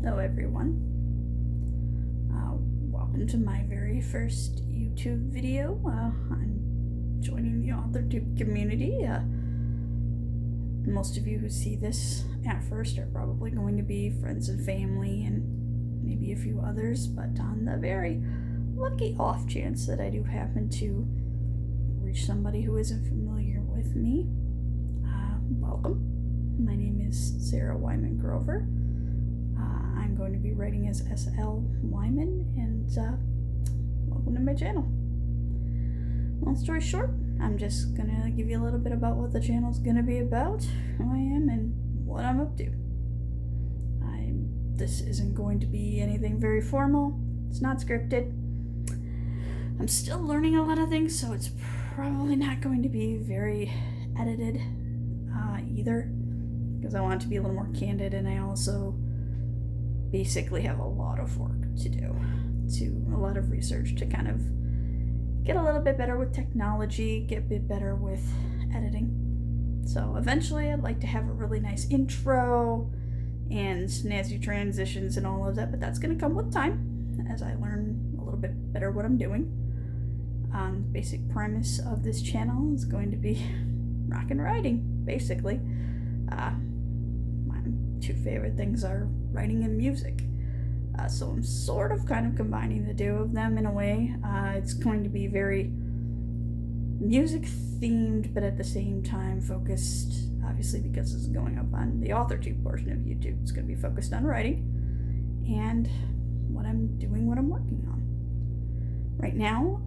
Hello everyone. Welcome to my very first YouTube video. I'm joining the Authortube community. Most of you who see this at first are probably going to be friends and family and maybe a few others, but on the very lucky off chance that I do happen to reach somebody who isn't familiar with me, welcome. My name is Sarah Wyman Grover. I'm going to be writing as S.L. Wyman, and welcome to my channel. Long story short, I'm just gonna give you a little bit about what the channel's gonna be about, who I am, and what I'm up to. This isn't going to be anything very formal. It's not scripted. I'm still learning a lot of things, so it's probably not going to be very edited either, because I want it to be a little more candid, and I also basically have a lot of work to do, a lot of research to kind of get a little bit better with technology, get a bit better with editing. So eventually I'd like to have a really nice intro and snazzy transitions and all of that, but that's going to come with time as I learn a little bit better what I'm doing. The basic premise of this channel is going to be rock and writing, basically. My two favorite things are writing and music. So I'm sort of kind of combining the two of them in a way. It's going to be very music themed, but at the same time focused, obviously because this is going up on the Authortube portion of YouTube, it's going to be focused on writing and what I'm doing, what I'm working on. Right now,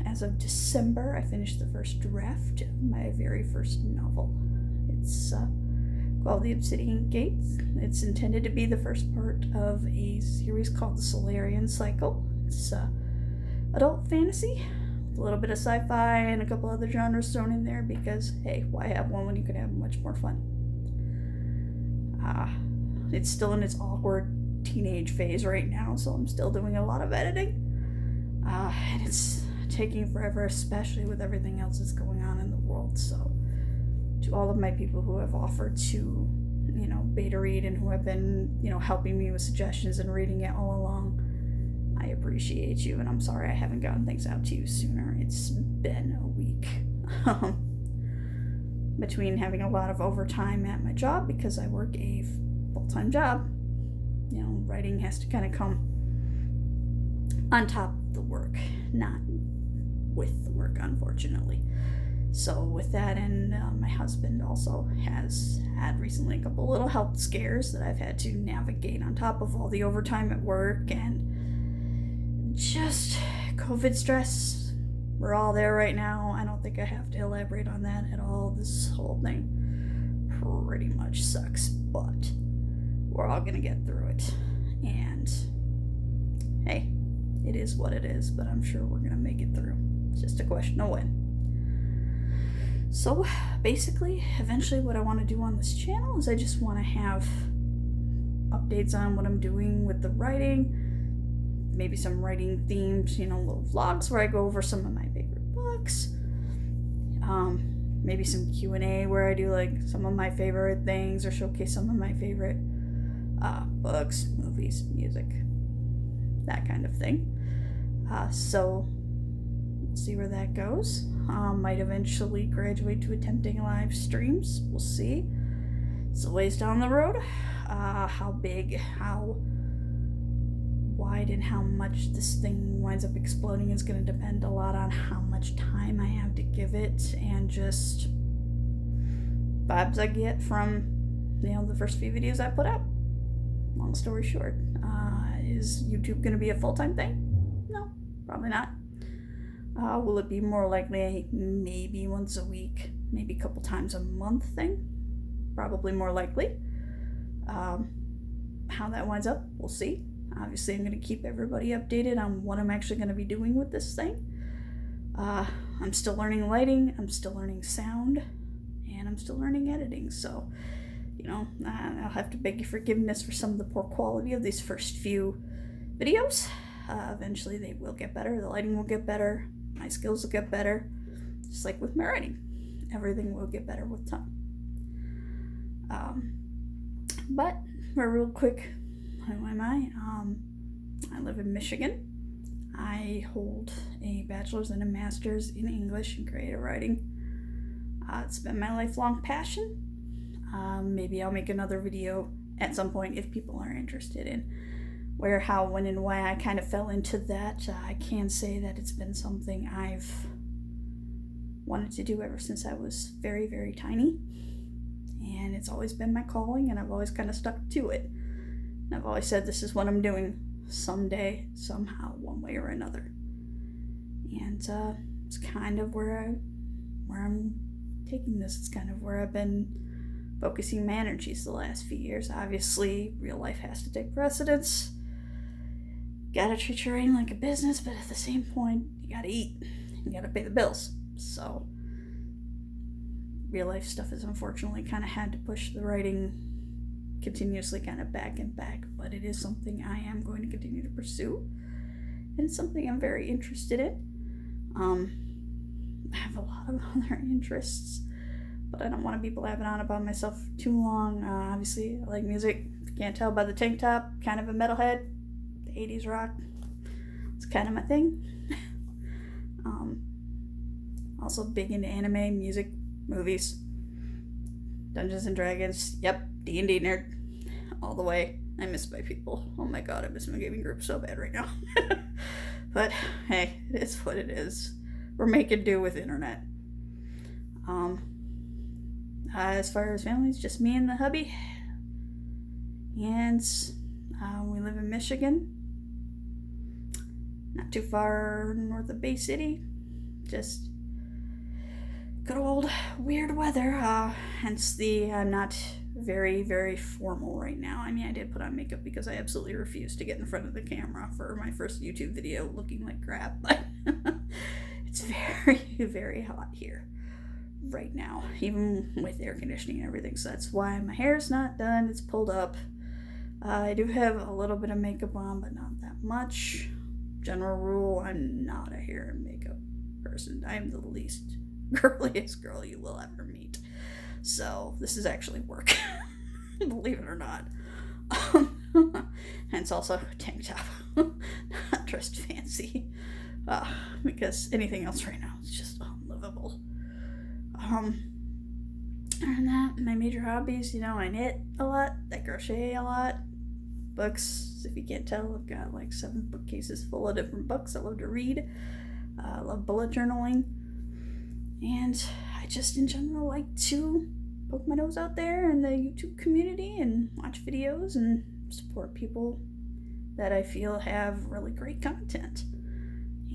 as of December, I finished the first draft of my very first novel. It's called The Obsidian Gates. It's intended to be the first part of a series called the Solarian Cycle. It's adult fantasy, with a little bit of sci-fi and a couple other genres thrown in there because, hey, why have one when you could have much more fun? It's still in its awkward teenage phase right now, so I'm still doing a lot of editing. And it's taking forever, especially with everything else that's going on in the world, so to all of my people who have offered to, beta read and who have been, helping me with suggestions and reading it all along, I appreciate you, and I'm sorry I haven't gotten things out to you sooner. It's been a week. Between having a lot of overtime at my job because I work a full-time job, writing has to kind of come on top of the work, not with the work, unfortunately. So with that, and my husband also has had recently a couple little health scares that I've had to navigate on top of all the overtime at work and just COVID stress. We're all there right now. I don't think I have to elaborate on that at all. This whole thing pretty much sucks, but we're all gonna get through it. And hey, it is what it is, but I'm sure we're gonna make it through. It's just a question of when. So basically, eventually what I want to do on this channel is I just want to have updates on what I'm doing with the writing, maybe some writing themed, little vlogs where I go over some of my favorite books, maybe some Q&A where I do like some of my favorite things or showcase some of my favorite books, movies, music, that kind of thing. So we'll see where that goes. Might eventually graduate to attempting live streams. We'll see. It's a ways down the road. How big, how wide, and how much this thing winds up exploding is going to depend a lot on how much time I have to give it and just vibes I get from, the first few videos I put out. Long story short, is YouTube going to be a full-time thing? No, probably not. Will it be more likely maybe once a week, maybe a couple times a month thing? Probably more likely. How that winds up, we'll see. Obviously, I'm going to keep everybody updated on what I'm actually going to be doing with this thing. I'm still learning lighting, I'm still learning sound, and I'm still learning editing. So, I'll have to beg your forgiveness for some of the poor quality of these first few videos. Eventually they will get better, the lighting will get better, my skills will get better, just like with my writing. Everything will get better with time. But for a real quick Who am I? I live in Michigan. I hold a bachelor's and a master's in English and creative writing. It's been my lifelong passion. Maybe I'll make another video at some point if people are interested in where, how, when, and why I kind of fell into that. I can say that it's been something I've wanted to do ever since I was very, very tiny. And it's always been my calling, and I've always kind of stuck to it. And I've always said this is what I'm doing someday, somehow, one way or another. And it's kind of where I'm taking this. It's kind of where I've been focusing my energies the last few years. Obviously, real life has to take precedence. Gotta treat your writing like a business, but at the same point, you gotta eat. You gotta pay the bills. So, real life stuff has unfortunately kind of had to push the writing continuously kind of back and back, but it is something I am going to continue to pursue, and it's something I'm very interested in. I have a lot of other interests, but I don't want to be blabbing on about myself too long. Obviously, I like music. If you can't tell by the tank top, kind of a metalhead. The 80s rock. It's kind of my thing. Also big into anime, music, movies, Dungeons and Dragons. Yep, D&D nerd. All the way. I miss my people. Oh my god, I miss my gaming group so bad right now. But hey, it is what it is. We're making do with internet. As far as family, it's just me and the hubby. And we live in Michigan. Not too far north of Bay City. Just good old weird weather. Hence I'm not very, very formal right now. I mean, I did put on makeup because I absolutely refused to get in front of the camera for my first YouTube video looking like crap. But it's very, very hot here right now, even with air conditioning and everything. So that's why my hair's not done. It's pulled up. I do have a little bit of makeup on, but not that much. General rule, I'm not a hair and makeup person. I am the least girliest girl you will ever meet. So this is actually work. Believe it or not. Hence also tank top. Not dressed fancy. Because anything else right now is just unlivable. And that, my major hobbies, I knit a lot, I crochet a lot. Books, if you can't tell, I've got like 7 bookcases full of different books. I love to read. I love bullet journaling. And I just in general like to poke my nose out there in the YouTube community and watch videos and support people that I feel have really great content.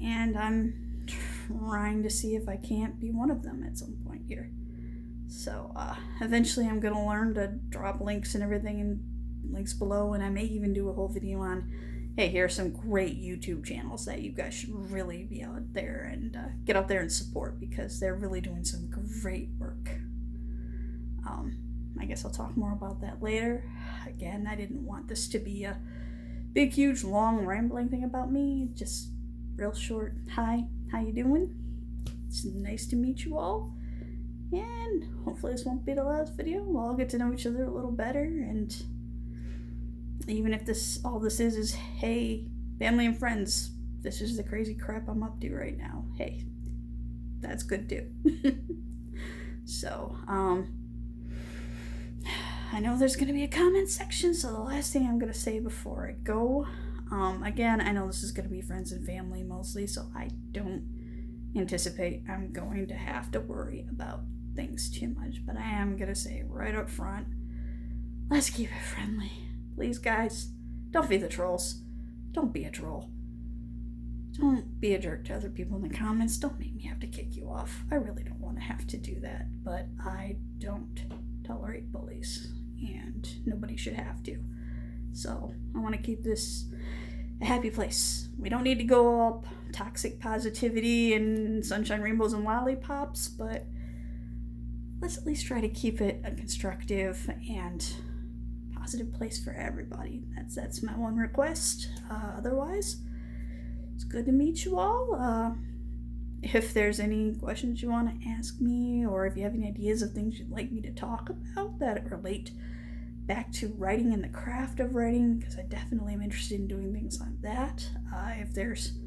And I'm trying to see if I can't be one of them at some point here. So eventually I'm going to learn to drop links and everything and links below, and I may even do a whole video on, hey, here are some great YouTube channels that you guys should really be out there and get out there and support, because they're really doing some great work. I guess I'll talk more about that later. Again, I didn't want this to be a big, huge, long, rambling thing about me. Just real short, hi, how you doing? It's nice to meet you all. And hopefully this won't be the last video. We'll all get to know each other a little better, and even if all this is, hey, family and friends, this is the crazy crap I'm up to right now. Hey, that's good too. So, I know there's going to be a comment section, so the last thing I'm going to say before I go, again, I know this is going to be friends and family mostly, so I don't anticipate I'm going to have to worry about things too much, but I am going to say right up front, let's keep it friendly. Please, guys, don't be the trolls. Don't be a troll. Don't be a jerk to other people in the comments. Don't make me have to kick you off. I really don't want to have to do that, but I don't tolerate bullies, and nobody should have to. So I want to keep this a happy place. We don't need to go all toxic positivity and sunshine, rainbows, and lollipops, but let's at least try to keep it a constructive and positive place for everybody. That's my one request. Otherwise, it's good to meet you all. If there's any questions you want to ask me, or if you have any ideas of things you'd like me to talk about that relate back to writing and the craft of writing, because I definitely am interested in doing things like that. If there's,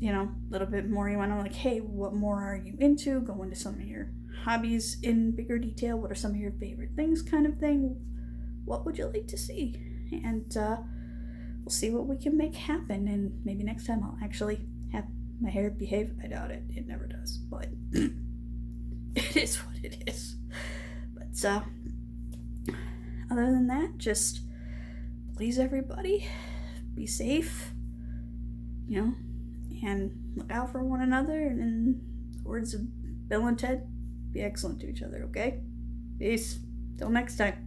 a little bit more you want to, like, hey, what more are you into? Go into some of your hobbies in bigger detail. What are some of your favorite things, kind of thing? What would you like to see? And we'll see what we can make happen. And maybe next time I'll actually have my hair behave. I doubt it. It never does. But it is what it is. But other than that, just please everybody, be safe, and look out for one another. And in the words of Bill and Ted, be excellent to each other, okay? Peace. Till next time.